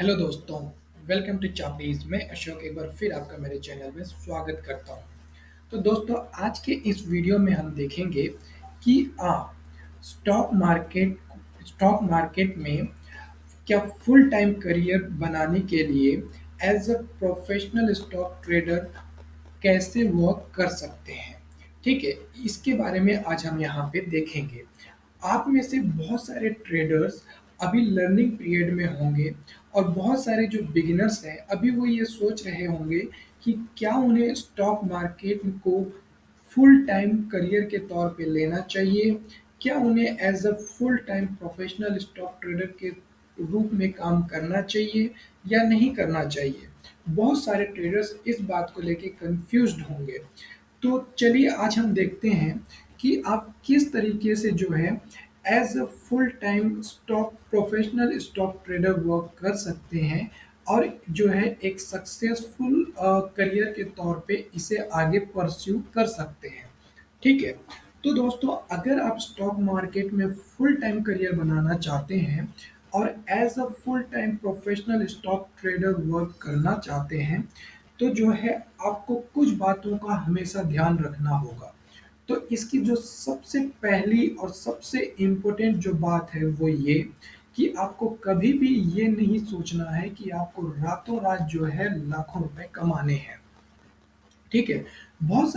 Hello दोस्तों, welcome to चापीज। मैं अशोक एक बार फिर आपका मेरे चैनल में स्वागत करता हूं। तो दोस्तों, आज के इस वीडियो में हम देखेंगे कि आप स्टॉक मार्केट में क्या फुल टाइम करियर बनाने के लिए as a professional stock trader कैसे वर्क कर सकते हैं। ठीक है, इसके बारे में आज हम यहाँ पे देखेंगे। आप में से बहुत सारे ट्रेडर्स अभी लर्निंग पीरियड में होंगे और बहुत सारे जो बिगिनर्स हैं अभी वो ये सोच रहे होंगे कि क्या उन्हें स्टॉक मार्केट को फुल टाइम करियर के तौर पे लेना चाहिए, क्या उन्हें as a full time professional stock trader के रूप में काम करना चाहिए या नहीं करना चाहिए। बहुत सारे ट्रेडर्स इस बात को लेके कंफ्यूज्ड होंगे। तो चलिए आज हम देखते हैं कि आप किस तरीके से जो है as a full time stock professional stock trader work कर सकते हैं और जो है एक सक्सेसफुल करियर के तौर पे इसे आगे परस्यू कर सकते हैं। ठीक है, तो दोस्तों, अगर आप स्टॉक मार्केट में फुल टाइम करियर बनाना चाहते हैं और as a full time professional stock trader work करना चाहते हैं तो जो है आपको कुछ बातों का हमेशा ध्यान रखना होगा। तो इसकी जो सबसे पहली और सबसे इम्पोर्टेंट जो बात है वो ये कि आपको कभी भी ये नहीं सोचना है कि आपको रातों रात जो है लाखों रुपए कमाने हैं। ठीक है, बहुत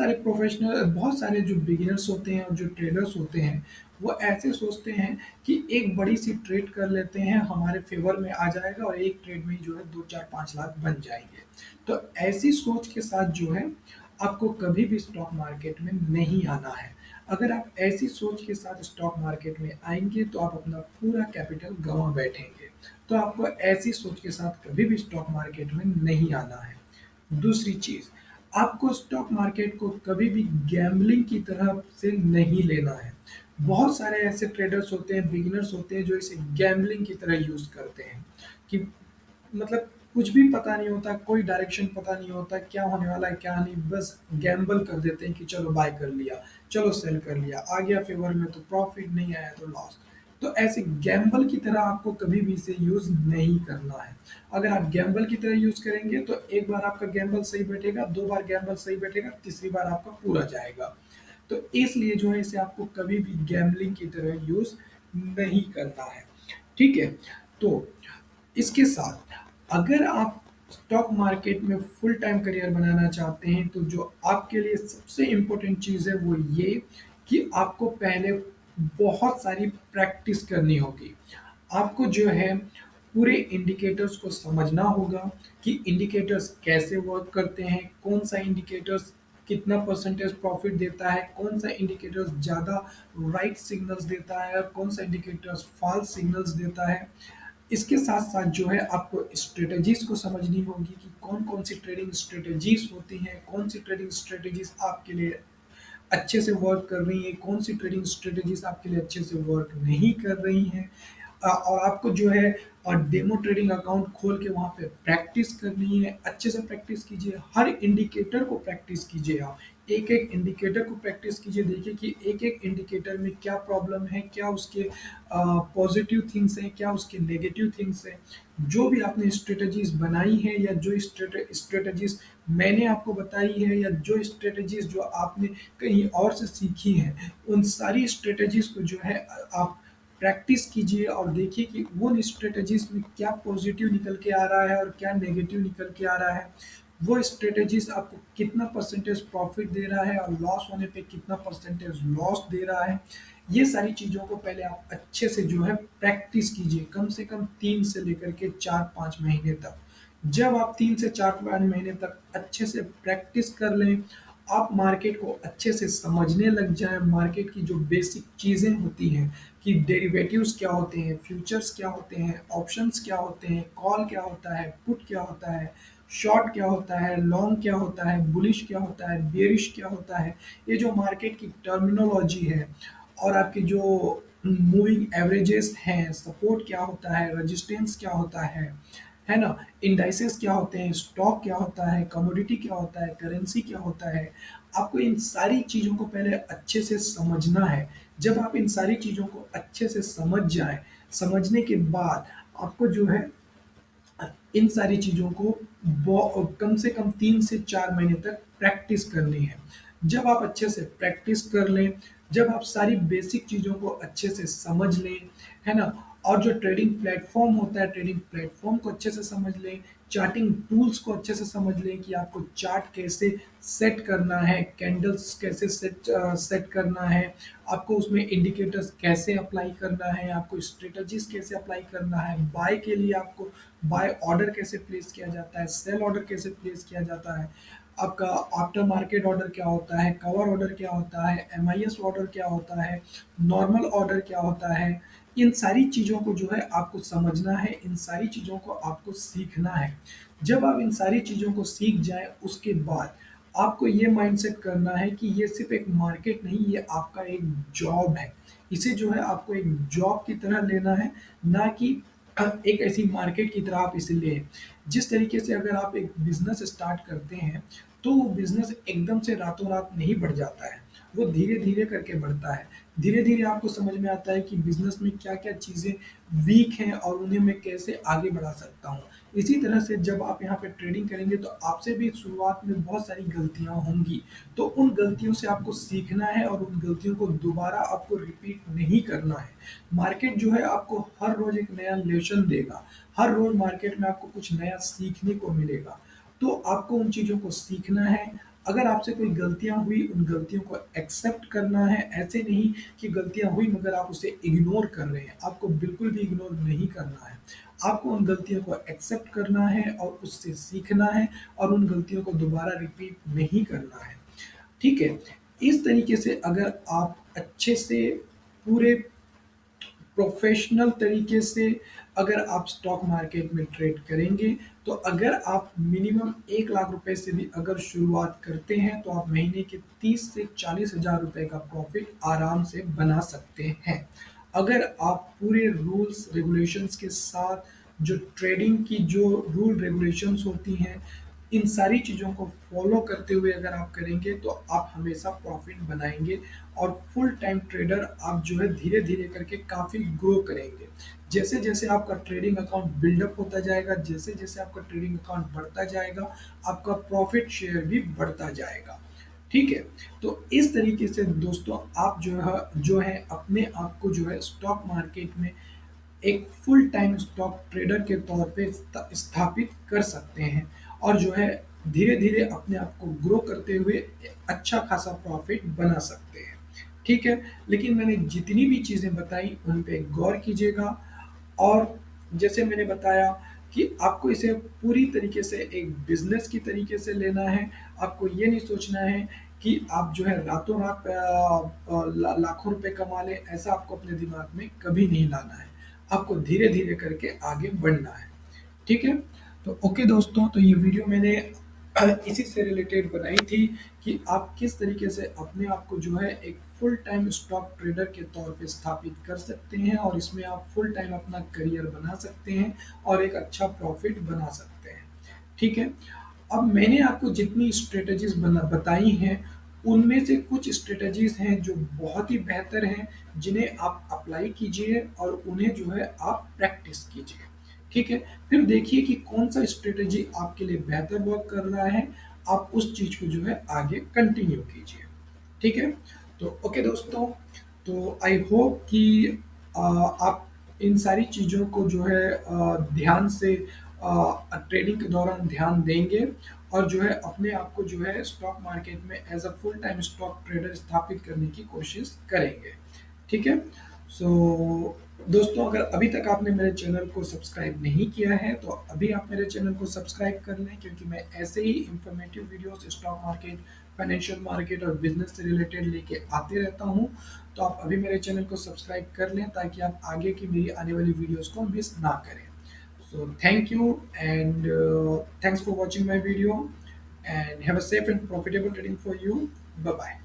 सारे जो बिगिनर्स होते हैं और जो ट्रेडर्स होते हैं वो ऐसे सोचते हैं कि एक बड़ी सी ट्रेड कर लेते हैं, हमारे फेवर में आ जाएगा और एक ट्रेड में ही जो है 2 4 5 लाख बन जाएंगे। तो ऐसी सोच के साथ जो है आपको कभी भी स्टॉक मार्केट में नहीं आना है। अगर आप ऐसी सोच के साथ स्टॉक मार्केट में आएंगे तो आप अपना पूरा कैपिटल गंवा बैठेंगे। तो आपको ऐसी सोच के साथ कभी भी स्टॉक मार्केट में नहीं आना है। दूसरी चीज, आपको स्टॉक मार्केट को कभी भी गैम्बलिंग की तरह से नहीं लेना है। बहुत सारे ऐसे ट्रेडर्स होते हैं, बिगिनर्स होते हैं जो इसे गैम्बलिंग की तरह यूज करते हैं कि मतलब कुछ भी पता नहीं होता, कोई डायरेक्शन पता नहीं होता क्या होने वाला है क्या नहीं, बस गैम्बल कर देते हैं कि चलो बाय कर लिया, चलो सेल कर लिया, आ गया फेवर में तो प्रॉफिट, नहीं आया तो लॉस। तो ऐसे गैम्बल की तरह आपको कभी भी इसे यूज नहीं करना है। अगर आप गैम्बल की तरह यूज करेंगे तो एक बार आपका गैम्बल सही बैठेगा, दो बार गैम्बल सही बैठेगा, तीसरी बार आपका पूरा जाएगा। तो इसलिए जो है इसे आपको कभी भी गैम्बलिंग की तरह यूज नहीं करना है। ठीक है, तो इसके साथ अगर आप स्टॉक मार्केट में फुल टाइम करियर बनाना चाहते हैं तो जो आपके लिए सबसे इम्पोर्टेंट चीज़ है वो ये कि आपको पहले बहुत सारी प्रैक्टिस करनी होगी। आपको जो है पूरे इंडिकेटर्स को समझना होगा कि इंडिकेटर्स कैसे वर्क करते हैं, कौन सा इंडिकेटर्स कितना परसेंटेज प्रॉफिट देता है, कौन सा इंडिकेटर्स ज़्यादा राइट सिग्नल्स देता है और कौन सा इंडिकेटर्स फॉल्स सिग्नल्स देता है। इसके साथ साथ जो है आपको स्ट्रेटजीज को समझनी होगी कि कौन कौन सी ट्रेडिंग स्ट्रेटजीज होती हैं, कौन सी ट्रेडिंग स्ट्रेटजीज आपके लिए अच्छे से वर्क कर रही हैं, कौन सी ट्रेडिंग स्ट्रेटजीज आपके लिए अच्छे से वर्क नहीं कर रही हैं। और आपको जो है और डेमो ट्रेडिंग अकाउंट खोल के वहाँ पे प्रैक्टिस करनी है। अच्छे से प्रैक्टिस कीजिए, हर इंडिकेटर को प्रैक्टिस कीजिए। आप एक एक इंडिकेटर को प्रैक्टिस कीजिए, देखिए कि एक एक इंडिकेटर में क्या प्रॉब्लम है, क्या उसके पॉजिटिव थिंग्स हैं, क्या उसके नेगेटिव थिंग्स हैं। जो भी आपने स्ट्रेटजीज बनाई है या जो स्ट्रेटजीज मैंने आपको बताई है या जो स्ट्रेटजीज जो आपने कहीं और से सीखी हैं, उन सारी स्ट्रेटजीज को जो है आप प्रैक्टिस कीजिए और देखिए कि उन स्ट्रेटजीज में क्या पॉजिटिव निकल के आ रहा है और क्या नेगेटिव निकल के आ रहा है। वो स्ट्रेटजीज आपको कितना परसेंटेज प्रॉफिट दे रहा है और लॉस होने पे कितना परसेंटेज लॉस दे रहा है। ये सारी चीज़ों को पहले आप अच्छे से जो है प्रैक्टिस कीजिए, कम से कम 3 से लेकर के 4 5 महीने तक। जब आप 3 से 4 5 महीने तक अच्छे से प्रैक्टिस कर लें, आप मार्केट को अच्छे से समझने लग जाएं, मार्केट की जो बेसिक चीज़ें होती हैं कि डेरिवेटिव्स क्या होते हैं, फ्यूचर्स क्या होते हैं, ऑप्शंस क्या होते हैं, कॉल क्या होता है, पुट क्या होता है, शॉर्ट क्या होता है, लॉन्ग क्या होता है, बुलिश क्या होता है, बेरिश क्या होता है। ये जो मार्केट की टर्मिनोलॉजी है और आपकी जो मूविंग एवरेजेस हैं, सपोर्ट क्या होता है, रेजिस्टेंस क्या होता है ना, इंडाइसेस क्या होते हैं, स्टॉक क्या होता है, कमोडिटी क्या होता है, करेंसी क्या होता है। आपको इन सारी चीज़ों को पहले अच्छे से समझना है। जब आप इन सारी चीज़ों को अच्छे से समझ जाएं, समझने के बाद आपको जो है इन सारी चीज़ों को कम से कम 3 से 4 महीने तक प्रैक्टिस करनी है। जब आप अच्छे से प्रैक्टिस कर लें, जब आप सारी बेसिक चीज़ों को अच्छे से समझ लें, है ना? और जो ट्रेडिंग प्लेटफॉर्म होता है, ट्रेडिंग प्लेटफॉर्म को अच्छे से समझ लें, चार्टिंग टूल्स को अच्छे से समझ लें कि आपको चार्ट कैसे सेट करना है, कैंडल्स कैसे सेट करना है, आपको उसमें इंडिकेटर्स कैसे अप्लाई करना है, आपको स्ट्रेटजीज कैसे अप्लाई करना है, बाय के लिए आपको बाय ऑर्डर कैसे प्लेस किया जाता है, सेल ऑर्डर कैसे प्लेस किया जाता है, आपका आफ्टर मार्केट ऑर्डर क्या होता है, कवर ऑर्डर क्या होता है, एमआईएस ऑर्डर क्या होता है, नॉर्मल ऑर्डर क्या होता है। इन सारी चीज़ों को जो है आपको समझना है, इन सारी चीज़ों को आपको सीखना है। जब आप इन सारी चीज़ों को सीख जाएं उसके बाद आपको ये माइंडसेट करना है कि ये सिर्फ एक मार्केट नहीं, ये आपका एक जॉब है। इसे जो है आपको एक जॉब की तरह लेना है, ना कि एक ऐसी मार्केट की तरह आप इसे लें। जिस तरीके से अगर आप एक बिजनेस स्टार्ट करते हैं तो वो बिजनेस एकदम से रातों रात नहीं बढ़ जाता है, वो धीरे धीरे करके बढ़ता है। धीरे धीरे आपको समझ में आता है कि बिजनेस में क्या क्या चीज़ें वीक हैं और उन्हें मैं कैसे आगे बढ़ा सकता हूँ। इसी तरह से जब आप यहाँ पे ट्रेडिंग करेंगे तो आपसे भी शुरुआत में बहुत सारी गलतियाँ होंगी, तो उन गलतियों से आपको सीखना है और उन गलतियों को दोबारा आपको रिपीट नहीं करना है। मार्केट जो है आपको हर रोज एक नया लेसन देगा, हर रोज मार्केट में आपको कुछ नया सीखने को मिलेगा। तो आपको उन चीज़ों को सीखना है। अगर आपसे कोई गलतियां हुई, उन गलतियों को एक्सेप्ट करना है। ऐसे नहीं कि गलतियां हुई मगर आप उसे इग्नोर कर रहे हैं, आपको बिल्कुल भी इग्नोर नहीं करना है। आपको उन गलतियों को एक्सेप्ट करना है और उससे सीखना है और उन गलतियों को दोबारा रिपीट नहीं करना है। ठीक है? इस तरीके से अगर आप अच्छे से पूरे प्रोफेशनल तरीके से अगर आप स्टॉक मार्केट में ट्रेड करेंगे, तो अगर आप मिनिमम 1 लाख रुपए से भी अगर शुरुआत करते हैं तो आप महीने के 30 से 40 हज़ार रुपए का प्रॉफिट आराम से बना सकते हैं। अगर आप पूरे रूल्स रेगुलेशंस के साथ, जो ट्रेडिंग की जो रूल रेगुलेशंस होती हैं, इन सारी चीज़ों को फॉलो करते हुए अगर आप करेंगे तो आप हमेशा प्रॉफिट बनाएंगे और फुल टाइम ट्रेडर आप जो है धीरे धीरे करके काफ़ी ग्रो करेंगे। जैसे जैसे आपका ट्रेडिंग अकाउंट बिल्डअप होता जाएगा, जैसे जैसे आपका ट्रेडिंग अकाउंट बढ़ता जाएगा, आपका प्रॉफिट शेयर भी बढ़ता जाएगा। ठीक है? तो इस तरीके से दोस्तों आप जो है अपने आप को जो है स्टॉक मार्केट में एक फुल टाइम स्टॉक ट्रेडर के तौर पे स्थापित कर सकते हैं और जो है धीरे धीरे अपने आप को ग्रो करते हुए अच्छा खासा प्रॉफिट बना सकते हैं। ठीक है? लेकिन मैंने जितनी भी चीज़ें बताई उन पे गौर कीजिएगा और जैसे मैंने बताया कि आपको इसे पूरी तरीके से एक बिजनेस की तरीके से लेना है। आपको ये नहीं सोचना है कि आप जो है रातों रात लाखों रुपए कमा लें, ऐसा आपको अपने दिमाग में कभी नहीं लाना है। आपको धीरे धीरे करके आगे बढ़ना है। ठीक है? तो ओके दोस्तों, तो ये वीडियो मैंने इसी से रिलेटेड बनाई थी कि आप किस तरीके से अपने आप को जो है एक फुल टाइम स्टॉक ट्रेडर के तौर पे स्थापित कर सकते हैं और इसमें आप फुल टाइम अपना करियर बना सकते हैं और एक अच्छा प्रॉफिट बना सकते हैं। ठीक है? अब मैंने आपको जितनी स्ट्रेटजीज बताई हैं, उनमें से कुछ स्ट्रेटजीज हैं जो बहुत ही बेहतर हैं, जिन्हें आप अप्लाई कीजिए और उन्हें जो है आप प्रैक्टिस कीजिए। ठीक है? फिर देखिए कि कौन सा स्ट्रेटजी आपके लिए बेहतर वर्क कर रहा है, आप उस चीज़ को जो है आगे कंटिन्यू कीजिए। ठीक है? तो ओके दोस्तों, तो आई होप कि आप इन सारी चीज़ों को जो है ध्यान से ट्रेडिंग के दौरान ध्यान देंगे और जो है अपने आप को जो है स्टॉक मार्केट में as a full time stock trader स्थापित करने की कोशिश करेंगे। ठीक है? सो दोस्तों, अगर अभी तक आपने मेरे चैनल को सब्सक्राइब नहीं किया है तो अभी आप मेरे चैनल को सब्सक्राइब कर लें, क्योंकि मैं ऐसे ही informative videos stock market, financial market और बिजनेस से रिलेटेड लेके आते रहता हूँ। तो आप अभी मेरे चैनल को सब्सक्राइब कर लें ताकि आप आगे की मेरी आने वाली वीडियोस को मिस ना करें। So thank you and thanks for watching my video and have a safe and profitable trading for you. Bye bye.